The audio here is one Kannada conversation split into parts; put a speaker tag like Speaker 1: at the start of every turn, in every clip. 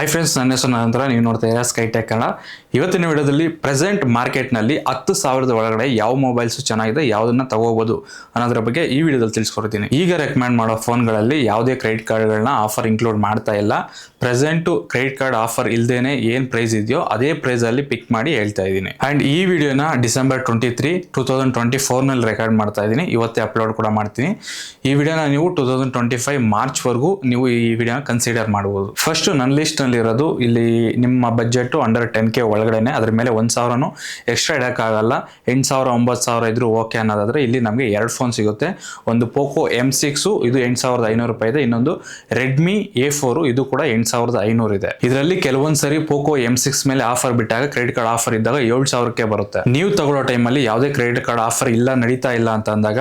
Speaker 1: ಹಾಯ್ ಫ್ರೆಂಡ್ಸ್, ನನ್ನ ಹೆಸರು ನಂತರ ನೀವು ನೋಡ್ತಾ ಇದ್ದೀರಾ ಸ್ಕೈ ಟೆಕ್ ಕನ್ನಡ. ಇವತ್ತಿನ ವಿಡಿಯೋದಲ್ಲಿ ಪ್ರೆಸೆಂಟ್ ಮಾರ್ಕೆಟ್ನಲ್ಲಿ 10,000 ಒಳಗಡೆ ಯಾವ ಮೊಬೈಲ್ಸ್ ಚೆನ್ನಾಗಿದೆ, ಯಾವುದನ್ನ ತಗೋಬಹುದು ಅನ್ನೋದ್ರ ಬಗ್ಗೆ ಈ ವಿಡಿಯೋದಲ್ಲಿ ತಿಳಿಸ್ಕೊಡ್ತೀನಿ. ಈಗ ರೆಕಮೆಂಡ್ ಮಾಡೋ ಫೋನ್ಗಳಲ್ಲಿ ಯಾವುದೇ ಕ್ರೆಡಿಟ್ ಕಾರ್ಡ್ಗಳನ್ನ ಆಫರ್ ಇನ್ಕ್ಲೂಡ್ ಮಾಡ್ತಾ ಇಲ್ಲ. ಪ್ರೆಸೆಂಟ್ ಕ್ರೆಡಿಟ್ ಕಾರ್ಡ್ ಆಫರ್ ಇಲ್ದೇನೆ ಏನ್ ಪ್ರೈಸ್ ಇದೆಯೋ ಅದೇ ಪ್ರೈಸ್ ಅಲ್ಲಿ ಪಿಕ್ ಮಾಡಿ ಹೇಳ್ತಾ ಇದ್ದೀನಿ. ಅಂಡ್ ಈ ವಿಡಿಯೋನ December 23, 2024 ನಲ್ಲಿ ರೆಕಾರ್ಡ್ ಮಾಡ್ತಾ ಇದ್ದೀನಿ. ಇವತ್ತೇ ಅಪ್ಲೋಡ್ ಕೂಡ ಮಾಡ್ತೀನಿ. ಈ ವಿಡಿಯೋನ ನೀವು 2025 ಮಾರ್ಚ್ ವರೆಗೂ ನೀವು ಈ ವಿಡಿಯೋನ ಕನ್ಸಿಡರ್ ಮಾಡಬಹುದು. ಫಸ್ಟ್ ನನ್ನ ಲಿಸ್ಟ್ ನಲ್ಲಿ ಇರೋದು, ಇಲ್ಲಿ ನಿಮ್ಮ ಬಜೆಟ್ ಅಂಡರ್ 10K ಒಳಗಡೆನೆ, ಅದ್ರ ಮೇಲೆ 1,000 ಎಕ್ಸ್ಟ್ರಾ ಇಡಕ್ಕಾಗಲ್ಲ. 8,000 9,000 ಇದ್ರು ಓಕೆ ಅನ್ನೋದಾದ್ರೆ ಇಲ್ಲಿ ನಮಗೆ ಎರಡು ಫೋನ್ ಸಿಗುತ್ತೆ. ಒಂದು ಪೋಕೋ M6 ಇದು 8,500 ರೂಪಾಯಿ ಇದೆ. ಇನ್ನೊಂದು ರೆಡ್ಮಿ A4 ಇದು ಕೂಡ 8,500 ಇದೆ. ಇದರಲ್ಲಿ ಕೆಲವೊಂದ್ ಸರಿ ಪೋಕೋ M6 ಮೇಲೆ ಆಫರ್ ಬಿಟ್ಟಾಗ ಕ್ರೆಡಿಟ್ ಕಾರ್ಡ್ ಆಫರ್ ಇದ್ದಾಗ 7,000ಕ್ಕೆ ಬರುತ್ತೆ. ನೀವು ತಗೊಳ್ಳೋ ಟೈಮಲ್ಲಿ ಯಾವುದೇ ಕ್ರೆಡಿಟ್ ಕಾರ್ಡ್ ಆಫರ್ ಇಲ್ಲ, ನಡೀತಾ ಇಲ್ಲ ಅಂತ ಅಂದಾಗ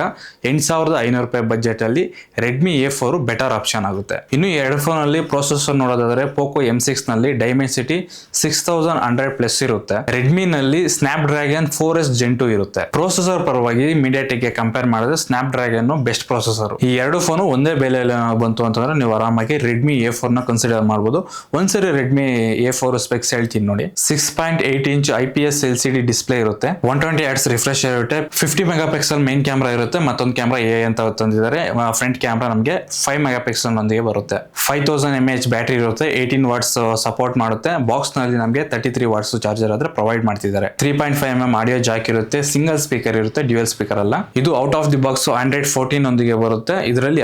Speaker 1: 8,500 ರೂಪಾಯಿ ಬಜೆಟ್ ಅಲ್ಲಿ ರೆಡ್ಮಿ A4 ಬೆಟರ್ ಆಪ್ಷನ್ ಆಗುತ್ತೆ. ಇನ್ನು ಎರಡು ಫೋನ್ ಅಲ್ಲಿ ಪ್ರೊಸೆಸರ್ ನೋಡೋದಾದ್ರೆ ಪೋಕೋ M6 ನಲ್ಲಿ ಡೈಮೆನ್ಸಿಟಿ 6100 ಪ್ಲಸ್ ಇರುತ್ತೆ. ರೆಡ್ಮಿ ನಲ್ಲಿ ಸ್ನ್ಯಾಪ್ ಡ್ರ್ಯಾಗನ್ 4S Gen 2 ಇರುತ್ತೆ. ಪ್ರೊಸೆಸರ್ ಪರವಾಗಿ MediaTek ಗೆ ಕಂಪೇರ್ ಮಾಡಿದ್ರೆ ಸ್ನ್ಯಾಪ್ ಡ್ರ್ಯಾಗನ್ ಬೆಸ್ಟ್ ಪ್ರೊಸೆಸರ್. ಈ ಎರಡು ಫೋನ್ ಒಂದೇ ಬೆಲೆಯಲ್ಲಿ ಬಂತು ಅಂತಂದ್ರೆ ನೀವು ಆರಾಮಾಗಿ ರೆಡ್ಮಿ A4 ನ ಕನ್ಸಿಡರ್ ಮಾಡಬಹುದು. ಒಂದ್ಸರಿ ರೆಡ್ಮಿ A4 ಸ್ಪೆಕ್ಸ್ ಹೇಳ್ತೀನಿ ನೋಡಿ. 6.8 ಇಂಚ್ IPS LCD ಡಿಸ್ಪ್ಲೇ ಇರುತ್ತೆ. 120 Hz ರಿಫ್ರೆಶ್ ಇರುತ್ತೆ. 50 ಮೆಗಾ ಪಿಕ್ಸೆಲ್ ಮೇನ್ ಕ್ಯಾಮ್ರಾ ಇರುತ್ತೆ. ಮತ್ತೊಂದು ಕ್ಯಾಮ್ರಾ A ಅಂತ ತಂದಿದ್ದಾರೆ. ಫ್ರಂಟ್ ಕ್ಯಾಮ್ರಾ ನಮಗೆ 5 ಮೆಗಾ ಪಿಕ್ಸೆಲ್ ನೊಂದಿಗೆ ಬರುತ್ತೆ. 5000 mAh ಬ್ಯಾಟರಿ ಇರುತ್ತೆ. 18 ವಾಟ್ಸ್ ಸಪೋರ್ಟ್ ಮಾಡುತ್ತೆ. ಬಾಕ್ಸ್ ನಲ್ಲಿ ನಮಗೆ 33 ವಾಟ್ಸ್ ಚಾರ್ಜರ್ ಆದ್ರೆ ಪ್ರೊವೈಡ್ ಮಾಡ್ತಿದ್ದಾರೆ. 3.5mm ಆಡಿಯೋ ಜಾಕ್ ಇರುತ್ತೆ. ಸಿಂಗಲ್ ಸ್ಪೀಕರ್ ಇರುತ್ತೆ, ಡ್ಯುಯಲ್ ಸ್ಪೀಕರ್ ಅಲ್ಲ. ಇದು out of the box Android 14 ಒಂದಿಗೆ ಬರುತ್ತೆ. ಇದರಲ್ಲಿ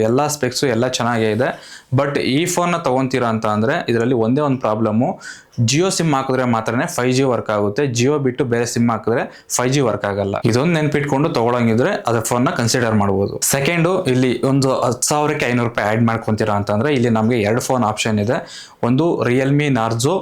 Speaker 1: ಎಲ್ಲಾ ಸ್ಪೆಕ್ಸ್ ಎಲ್ಲ ಚೆನ್ನಾಗೇ ಇದೆ. ಬಟ್ ಈ ಫೋನ್ ನ ತಗೊಂತೀರಾ ಅಂತ ಅಂದ್ರೆ ಇದರಲ್ಲಿ ಒಂದೇ ಒಂದು ಪ್ರಾಬ್ಲಮ್, ಜಿಯೋ ಸಿಮ್ ಹಾಕಿದ್ರೆ ಮಾತ್ರನೇ 5G ವರ್ಕ್ ಆಗುತ್ತೆ. ಜಿಯೋ ಬಿಟ್ಟು ಬೇರೆ ಸಿಮ್ ಹಾಕಿದ್ರೆ 5G ವರ್ಕ್ ಆಗಲ್ಲ. ಇದೊಂದು ನೆನ್ಪಿಟ್ಕೊಂಡು ತಗೊಳಂಗಿದ್ರೆ ಅದ್ರ ಫೋನ್ ನ ಕನ್ಸಿಡರ್ ಮಾಡಬಹುದು. ಸೆಕೆಂಡ್, ಇಲ್ಲಿ ಒಂದು 10,000ಕ್ಕೆ 500 ರೂಪಾಯಿ ಆಡ್ ಮಾಡ್ಕೊಂತೀರಾ ಅಂತಂದ್ರೆ ಇಲ್ಲಿ ನಮಗೆ ಎರಡು ಫೋನ್ ಆಪ್ಷನ್ ಇದೆ. ಒಂದು ರಿಯಲ್ಮಿ ನಾರ್ಜೋ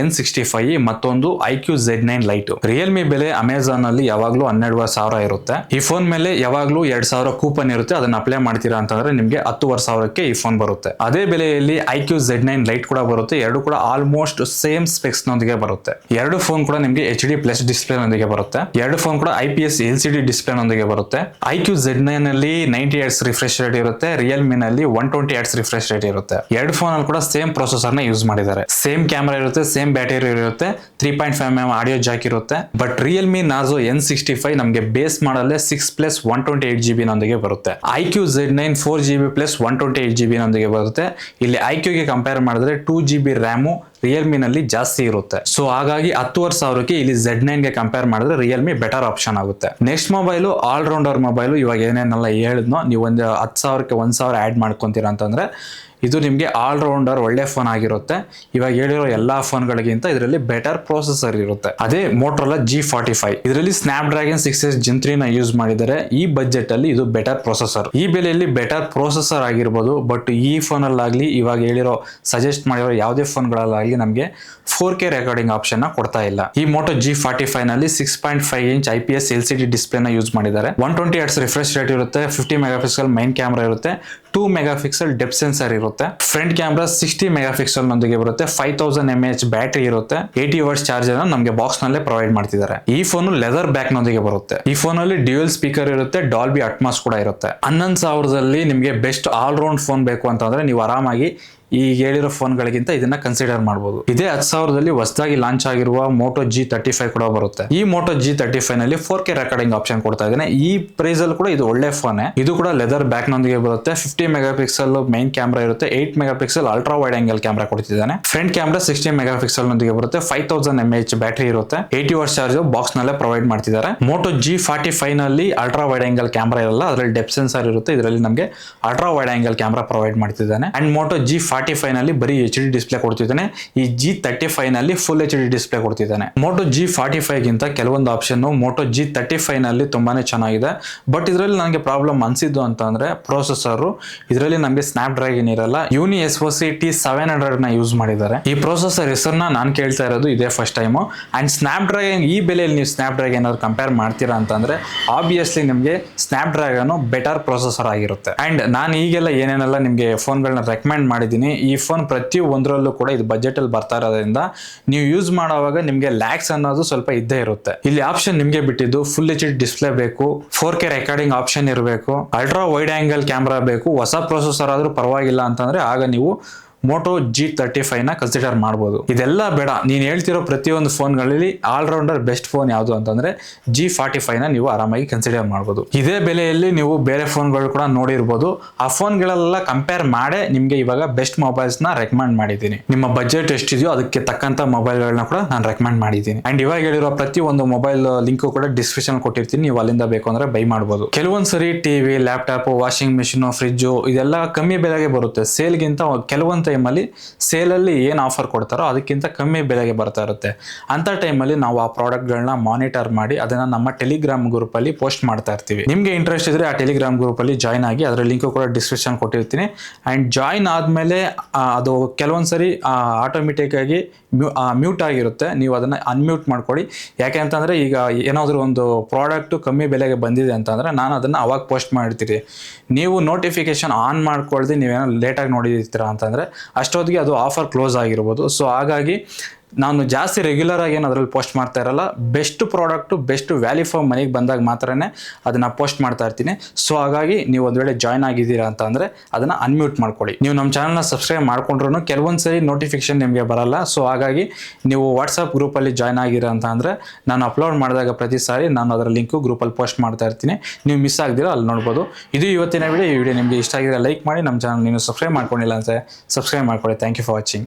Speaker 1: N65, ಮತ್ತೊಂದು IQ Z9 ಲೈಟ್. ರಿಯಲ್ಮಿ ಬೆಲೆ ಅಮೆಝಾನ್ ಅಲ್ಲಿ ಯಾವಾಗ್ಲೂ 12,500 ಇರುತ್ತೆ. ಈ ಫೋನ್ ಮೇಲೆ ಯಾವಾಗ್ಲೂ 2,000 ಕೂಪನ್ ಇರುತ್ತೆ. ಅದನ್ನ ಅಪ್ಲೈ ಮಾಡ್ತೀರಾ ಅಂತಂದ್ರೆ ನಿಮ್ಗೆ 10,500ಕ್ಕೆ ಈ ಫೋನ್ ಬರುತ್ತೆ. ಅದೇ ಬೆಲೆಯಲ್ಲಿ IQ Z9 ಲೈಟ್ ಕೂಡ ಬರುತ್ತೆ. ಎರಡು ಕೂಡ ಆಲ್ಮೋಸ್ಟ್ ಸೇಮ್ ಸ್ಪೆಕ್ಸ್ ನೊಂದಿಗೆ ಬರುತ್ತೆ. ಎರಡು ಫೋನ್ ಕೂಡ ನಿಮ್ಗೆ HD+ ಡಿಸ್ಪ್ಲೇ ನೊಂದಿಗೆ ಬರುತ್ತೆ. ಎರಡು ಫೋನ್ ಕೂಡ IPS LCD ಡಿಸ್ಪ್ಲೇ ನೊಂದಿಗೆ ಬರುತ್ತೆ. IQ Z9 ನಲ್ಲಿ 90 Hz ರಿಫ್ರೆಶ್ ರೇಟ್ ಇರುತ್ತೆ. ರಿಯಲ್ಮಿ ನಲ್ಲಿ 120 Hz ರಿಫ್ರೆಶ್ ರೇಟ್ ಇರುತ್ತೆ. ಎರಡು ಫೋನ್ ಅಲ್ಲಿ ಕೂಡ ಸೇಮ್ ಪ್ರೊಸೆಸರ್ ನ ಯೂಸ್ ಮಾಡಿದ್ದಾರೆ. ಸೇಮ್ ಕ್ಯಾಮೆರಾ ಇರುತ್ತೆ, ಸೇಮ್ ಬ್ಯಾಟರಿ ಇರುತ್ತೆ, 3.5mm ಆಡಿಯೋ ಜಾಕ್ ಇರುತ್ತೆ. ಬಟ್ ರಿಯಲ್ಮಿ ನಾರ್ಜೋ N65 ನಮಗೆ ಬೇಸ್ ಮಾಡಲ್ಲೇ 6+ 128GB ನೊಂದಿಗೆ ಬರುತ್ತೆ. IQ Z9 4GB plus 128GB ನೊಂದಿಗೆ ಬರುತ್ತೆ. ಇಲ್ಲಿ IQ ಗೆ ಕಂಪೇರ್ ಮಾಡಿದ್ರೆ 2GB ರ್ಯಾಮು ರಿಯಲ್ಮಿ ನಲ್ಲಿ ಜಾಸ್ತಿ ಇರುತ್ತೆ. ಸೊ ಹಾಗಾಗಿ 10,500ಕ್ಕೆ ಇಲ್ಲಿ Z9 ಗೆ ಕಂಪೇರ್ ಮಾಡಿದ್ರೆ ರಿಯಲ್ಮಿ ಬೆಟರ್ ಆಪ್ಷನ್ ಆಗುತ್ತೆ. Next mobile all rounder mobile. ಇವಾಗ ಏನೇನೆಲ್ಲ ಹೇಳಿದ್ನೋ ನೀವು ಒಂದು 10,000ಕ್ಕೆ 1,000 ಆಡ್ ಮಾಡ್ಕೊಂತೀರಾ ಅಂತಂದ್ರೆ ಇದು ನಿಮಗೆ ಆಲ್ ರೌಂಡರ್ ಒಳ್ಳೆ ಫೋನ್ ಆಗಿರುತ್ತೆ. ಇವಾಗ ಹೇಳಿರೋ ಎಲ್ಲಾ ಫೋನ್ಗಳಿಗಿಂತ ಇದರಲ್ಲಿ ಬೆಟರ್ ಪ್ರೊಸೆಸರ್ ಇರುತ್ತೆ. ಅದೇ ಮೋಟೋರೋಲಾ G45. ಇದರಲ್ಲಿ ಸ್ನ್ಯಾಪ್ ಡ್ರ್ಯಾಗನ್ 6S Gen 3 ನ ಯೂಸ್ ಮಾಡಿದ್ದಾರೆ. ಈ ಬಜೆಟ್ ಅಲ್ಲಿ ಇದು ಬೆಟರ್ ಪ್ರೊಸೆಸರ್. ಈ ಬೆಲೆಯಲ್ಲಿ ಬೆಟರ್ ಪ್ರೊಸೆಸರ್ ಆಗಿರ್ಬೋದು. ಬಟ್ ಈ ಫೋನ್ ಅಲ್ಲಾಗ್ಲಿ ಇವಾಗ ಹೇಳಿರೋ ಸಜೆಸ್ಟ್ ಮಾಡಿರೋ ಯಾವುದೇ ಫೋನ್ಗಳಲ್ಲಾಗಲಿ ನಮಗೆ 4K ರೆಕಾರ್ಡಿಂಗ್ ಆಪ್ಷನ್ ನ ಕೊಡ್ತಾ ಇಲ್ಲ. ಈ ಮೋಟೋ G45 ನಲ್ಲಿ 6.5 ಇಂಚ್ IPS LCD ಡಿಸ್ಪ್ಲೇ ನ ಯೂಸ್ ಮಾಡಿದ್ದಾರೆ. 120 Hz ರಿಫ್ರೆಶ್ ರೇಟ್ ಇರುತ್ತೆ. 50 ಮೆಗಾ ಪಿಕ್ಸೆಲ್ ಮೈನ್ ಕ್ಯಾಮ್ರಾ ಇರುತ್ತೆ. 2 ಮೆಗಾ ಪಿಕ್ಸೆಲ್ ಡೆಪ್ತ್ ಸೆನ್ಸರ್ ಇರುತ್ತೆ. ಫ್ರಂಟ್ ಕ್ಯಾಮ್ರಾ 60 ಮೆಗಾ ಪಿಕ್ಸೆಲ್ ನೊಂದಿಗೆ ಬರುತ್ತೆ. 5000 mAh ಬ್ಯಾಟರಿ ಇರುತ್ತೆ. 80 ವಾಟ್ಸ್ ಚಾರ್ಜರ್ ನಮಗೆ ಬಾಕ್ಸ್ ನಲ್ಲೇ ಪ್ರೊವೈಡ್ ಮಾಡ್ತಿದ್ದಾರೆ. ಈ ಫೋನ್ ಲೆದರ್ ಬ್ಯಾಕ್ ನೊಂದಿಗೆ ಬರುತ್ತೆ. ಈ ಫೋನ್ ಅಲ್ಲಿ ಡ್ಯುಯಲ್ ಸ್ಪೀಕರ್ ಇರುತ್ತೆ. ಡಾಲ್ಬಿ ಅಟ್ಮಾಸ್ ಕೂಡ ಇರುತ್ತೆ. 11,000ದಲ್ಲಿ ನಿಮಗೆ ಬೆಸ್ಟ್ ಆಲ್ ರೌಂಡ್ ಫೋನ್ ಬೇಕು ಅಂತಂದ್ರೆ ನೀವು ಆರಾಮಾಗಿ ಈಗ ಹೇಳಿರೋ ಫೋನ್ಗಳಿಗಿಂತ ಇದನ್ನ ಕನ್ಸಿಡರ್ ಮಾಡಬಹುದು. ಇದೇ 10,000ದಲ್ಲಿ ಹೊಸದಾಗಿ ಲಾಂಚ್ ಆಗಿರುವ ಮೋಟೋ G35 ಕೂಡ ಬರುತ್ತೆ. ಈ ಮೋಟೋ G35 ನಲ್ಲಿ 4K ರೆಕಾರ್ಡಿಂಗ್ ಆಪ್ಷನ್ ಕೊಡ್ತಾ ಇದ್ದಾನೆ. ಈ ಪ್ರೈಸ್ ಅಲ್ಲಿ ಕೂಡ ಇದು ಒಳ್ಳೆ ಫೋನ್. ಇದು ಕೂಡ ಲೆದರ್ ಬ್ಯಾಕ್ ನೊಂದಿಗೆ ಬರುತ್ತೆ. 50 ಮೆಗಾ ಪಿಕ್ಸೆಲ್ ಮೈನ್ ಕ್ಯಾಮ್ರಾ ಇರುತ್ತೆ. 8 mega pixel ultra wide angle camera ಕೊಡ್ತಿದ್ದಾನೆ. ಫ್ರಂಟ್ ಕ್ಯಾಮ್ರಾ 60 ಮೆಗಾ ಪಿಕ್ಸೆಲ್ ನೊಂದಿಗೆ ಬರುತ್ತೆ. 5000 mAh ಬ್ಯಾಟರಿ ಇರುತ್ತೆ. 80 ವಾಟ್ಸ್ ಚಾರ್ಜ್ ಬಾಕ್ಸ್ ನಲ್ಲೇ ಪ್ರೊವೈಡ್ ಮಾಡ್ತಿದ್ದಾರೆ. ಮೋಟೋ G45 ನಲ್ಲಿ ಅಲ್ಟ್ರಾ ವೈಡ್ ಆಂಗಲ್ ಕ್ಯಾಮ್ರಾ ಇರಲ್ಲ. ಅದರಲ್ಲಿ ಡೆಪ್ತ್ ಸೆನ್ಸರ್ ಇರುತ್ತೆ. ಇದರಲ್ಲಿ ನಮಗೆ ultra wide angle camera provide ಮಾಡ್ತಿದ್ದಾನೆ. ಅಂಡ್ ಮೋಟೋ G45 ನಲ್ಲಿ ಬರೀ HD ಡಿಸ್ಪ್ಲೇ ಕೊಡ್ತಿದ್ದಾನೆ. ಈ G35 ನಲ್ಲಿ ಫುಲ್ HD ಡಿಸ್ಪ್ಲೇ ಕೊಡ್ತಿದ್ದಾನೆ. ಮೋಟೋ G45 ಗಿಂತ ಕೆಲವೊಂದು ಆಪ್ಷನ್ ಮೋಟೋ G35 ನಲ್ಲಿ ತುಂಬಾನೇ ಚೆನ್ನಾಗಿದೆ. ಬಟ್ ಇದರಲ್ಲಿ ನನಗೆ ಪ್ರಾಬ್ಲಮ್ ಅನ್ಸಿದ್ದು ಅಂತ ಅಂದ್ರೆ ಪ್ರೊಸೆಸರ್. ಇದರಲ್ಲಿ ನಮಗೆ ಸ್ನ್ಯಾಪ್ ಡ್ರ್ಯಾಗನ್ ಇರಲ್ಲ. ಯೂನಿ SoC T700 ನ ಯೂಸ್ ಮಾಡಿದ್ದಾರೆ. ಈ ಪ್ರೊಸೆಸರ್ ಹೆಸರನ್ನ ನಾನು ಕೇಳ್ತಾ ಇರೋದು ಇದೇ first time. And snap dragon ಈ ಬೆಲೆಯಲ್ಲಿ ನೀವು ಸ್ನ್ಯಾಪ್ ಡ್ರ್ಯಾಗನ್ ಏನಾದ್ರು ಕಂಪೇರ್ ಮಾಡ್ತೀರಾ ಅಂತಂದ್ರೆ ಆಬ್ವಿಯಸ್ಲಿ ನಿಮಗೆ ಸ್ನ್ಯಾಪ್ ಡ್ರ್ಯಾಗನ್ ಬೆಟರ್ ಪ್ರೊಸೆಸರ್ ಆಗಿರುತ್ತೆ. ಅಂಡ್ ನಾನು ಈಗೆಲ್ಲ ಏನೇನೆಲ್ಲ ನಿಮಗೆ ಫೋನ್ಗಳನ್ನ ರೆಕಮೆಂಡ್ ಮಾಡಿದ್ದೀನಿ, ಈ ಫೋನ್ ಪ್ರತಿ ಒಂದರಲ್ಲೂ ಕೂಡ ಇದು ಬಜೆಟ್ ಅಲ್ಲಿ ಬರ್ತಾ ಇರೋದ್ರಿಂದ ನೀವು ಯೂಸ್ ಮಾಡುವಾಗ ನಿಮಗೆ ಲ್ಯಾಕ್ಸ್ ಅನ್ನೋದು ಸ್ವಲ್ಪ ಇದ್ದೇ ಇರುತ್ತೆ. ಇಲ್ಲಿ ಆಪ್ಷನ್ ನಿಮಗೆ ಬಿಟ್ಟಿದ್ದು ಫುಲ್ HD ಡಿಸ್ಪ್ಲೇ ಬೇಕು, 4K ರೆಕಾರ್ಡಿಂಗ್ ಆಪ್ಷನ್ ಇರಬೇಕು, ಅಲ್ಟ್ರಾ ವೈಡ್ ಆಂಗಲ್ ಕ್ಯಾಮ್ರಾ ಬೇಕು. ಹೊಸ ಪ್ರೊಸೆಸರ್ ಆದ್ರೂ ಪರವಾಗಿಲ್ಲ ಅಂತಂದ್ರೆ ಆಗ ನೀವು ಮೋಟೋ G35 ನ ಕನ್ಸಿಡರ್ ಮಾಡ್ಬೋದು. ಇದೆಲ್ಲ ಬೇಡ, ನೀನ್ ಹೇಳ್ತಿರೋ ಪ್ರತಿಯೊಂದು ಫೋನ್ಗಳಲ್ಲಿ ಆಲ್ರೌಂಡರ್ ಬೆಸ್ಟ್ ಫೋನ್ ಯಾವುದು ಅಂತಂದ್ರೆ G45 ನ ನೀವು ಆರಾಮಾಗಿ ಕನ್ಸಿಡರ್ ಮಾಡ್ಬೋದು. ಇದೇ ಬೆಲೆಯಲ್ಲಿ ನೀವು ಬೇರೆ ಫೋನ್ಗಳು ಕೂಡ ನೋಡಿರ್ಬೋದು. ಆ ಫೋನ್ಗಳೆಲ್ಲ ಕಂಪೇರ್ ಮಾಡೇ ನಿಮ್ಗೆ ಇವಾಗ ಬೆಸ್ಟ್ ಮೊಬೈಲ್ಸ್ ನ ರೆಕಮೆಂಡ್ ಮಾಡಿದ್ದೀನಿ. ನಿಮ್ಮ ಬಜೆಟ್ ಎಷ್ಟಿದೆಯೋ ಅದಕ್ಕೆ ತಕ್ಕಂತ ಮೊಬೈಲ್ಗಳನ್ನ ಕೂಡ ನಾನು ರೆಕಮೆಂಡ್ ಮಾಡಿದ್ದೀನಿ. ಅಂಡ್ ಇವಾಗ ಹೇಳಿರೋ ಪ್ರತಿ ಒಂದು ಮೊಬೈಲ್ ಲಿಂಕ್ ಕೂಡ ಡಿಸ್ಕ್ರಿಪ್ಷನ್ ಕೊಟ್ಟಿರ್ತೀನಿ, ನೀವು ಅಲ್ಲಿಂದ ಬೇಕು ಅಂದ್ರೆ ಬೈ ಮಾಡಬಹುದು. ಕೆಲವೊಂದ್ಸರಿ TV, laptop, washing machine, fridge ಇದೆಲ್ಲ ಕಮ್ಮಿ ಬೆಲೆಗೆ ಬರುತ್ತೆ. ಸೇಲ್ಗಿಂತ ಕೆಲವೊಂದು ಟೈಮಲ್ಲಿ ಸೇಲಲ್ಲಿ ಏನು ಆಫರ್ ಕೊಡ್ತಾರೋ ಅದಕ್ಕಿಂತ ಕಮ್ಮಿ ಬೆಲೆಗೆ ಬರ್ತಾ ಇರುತ್ತೆ. ಅಂತ ಟೈಮಲ್ಲಿ ನಾವು ಆ ಪ್ರಾಡಕ್ಟ್ಗಳನ್ನ ಮಾನಿಟರ್ ಮಾಡಿ ಅದನ್ನ ನಮ್ಮ ಟೆಲಿಗ್ರಾಮ್ ಗ್ರೂಪ್ ಅಲ್ಲಿ ಪೋಸ್ಟ್ ಮಾಡ್ತಾ ಇರ್ತೀವಿ. ನಿಮ್ಗೆ ಇಂಟ್ರೆಸ್ಟ್ ಇದ್ರೆ ಆ ಟೆಲಿಗ್ರಾಮ್ ಗ್ರೂಪ್ ಅಲ್ಲಿ ಜಾಯ್ನ್ ಆಗಿ, ಅದರ ಲಿಂಕ್ ಕೂಡ ಡಿಸ್ಕ್ರಿಪ್ಷನ್ ಕೊಟ್ಟಿರ್ತೀನಿ. ಅಂಡ್ ಜಾಯ್ನ್ ಆದ್ಮೇಲೆ ಅದು ಕೆಲವೊಂದ್ಸರಿ ಆಟೋಮೆಟಿಕ್ ಆಗಿ ಮ್ಯೂಟ್ ಆಗಿರುತ್ತೆ. ನೀವು ಅದನ್ನ ಅನ್ಮ್ಯೂಟ್ ಮಾಡ್ಕೊಳ್ಳಿ. ಯಾಕೆ ಅಂತಂದ್ರೆ ಈಗ ಏನಾದರೂ ಒಂದು ಪ್ರಾಡಕ್ಟ್ ಕಮ್ಮಿ ಬೆಲೆಗೆ ಬಂದಿದೆ ಅಂತಂದ್ರೆ ನಾನು ಅದನ್ನ ಅವಾಗ ಪೋಸ್ಟ್ ಮಾಡಿರ್ತೀರಿ. ನೀವು ನೋಟಿಫಿಕೇಶನ್ ಆನ್ ಮಾಡ್ಕೊಳ್ದೆ ನೀವೇನೋ ಲೇಟಾಗಿ ನೋಡಿರ್ತೀರಾ ಅಂತಂದ್ರೆ ಅಷ್ಟೊತ್ತಿಗೆ ಅದು ಆಫರ್ ಕ್ಲೋಸ್ ಆಗಿರ್ಬೋದು. ಸೊ ಹಾಗಾಗಿ ನಾನು ಜಾಸ್ತಿ ರೆಗ್ಯುಲರ್ ಆಗಿ ಏನು ಅದರಲ್ಲಿ ಪೋಸ್ಟ್ ಮಾಡ್ತಾ ಇರಲ್ಲ. Best product, best value for ಮನಿಗೆ ಬಂದಾಗ ಮಾತ್ರನೇ ಅದನ್ನ ಪೋಸ್ಟ್ ಮಾಡ್ತಾ ಇರ್ತೀನಿ. ಸೊ ಹಾಗಾಗಿ ನೀವು ಒಂದು ವೇಳೆ ಜಾಯ್ನ್ ಆಗಿದ್ದೀರಾ ಅಂತ ಅಂದ್ರೆ ಅದನ್ನ ಅನ್ಮ್ಯೂಟ್ ಮಾಡ್ಕೊಳ್ಳಿ. ನೀವು ನಮ್ಮ ಚಾನಲ್ನ ಸಬ್ಸ್ಕ್ರೈಬ್ ಮಾಡ್ಕೊಂಡ್ರು ಕೆಲವೊಂದ್ಸರಿ ನೋಟಿಫಿಕೇಶನ್ ನಿಮಗೆ ಬರಲ್ಲ. ಸೊ ಹಾಗಾಗಿ ನೀವು ವಾಟ್ಸಪ್ ಗ್ರೂಪಲ್ಲಿ ಜಾಯ್ನ್ ಆಗಿರ ಅಂತ ಅಂದ್ರೆ ನಾನು ಅಪ್ಲೋಡ್ ಮಾಡಿದಾಗ ಪ್ರತಿ ಸಾರಿ ನಾನು ಅದರ ಲಿಂಕು ಗ್ರೂಪಲ್ಲಿ ಪೋಸ್ಟ್ ಮಾಡ್ತಾ ಇರ್ತೀನಿ. ನೀವು ಮಿಸ್ ಆಗ್ದಿರೋ ಅಲ್ಲಿ ನೋಡ್ಬೋದು. ಇದು ಇವತ್ತಿನ ವಿಡಿಯೋ. ಈ ವಿಡಿಯೋ ನಿಮಗೆ ಇಷ್ಟ ಆಗಿದ್ರೆ ಲೈಕ್ ಮಾಡಿ, ನಮ್ಮ ಚಾನಲ್ ನೀವು ಸಬ್ಸ್ಕ್ರೈಬ್ ಮಾಡ್ಕೊಂಡಿಲ್ಲ ಅಂದರೆ ಸಬ್ಸ್ಕ್ರೈಬ್ ಮಾಡ್ಕೊಳ್ಳಿ. Thank you for watching.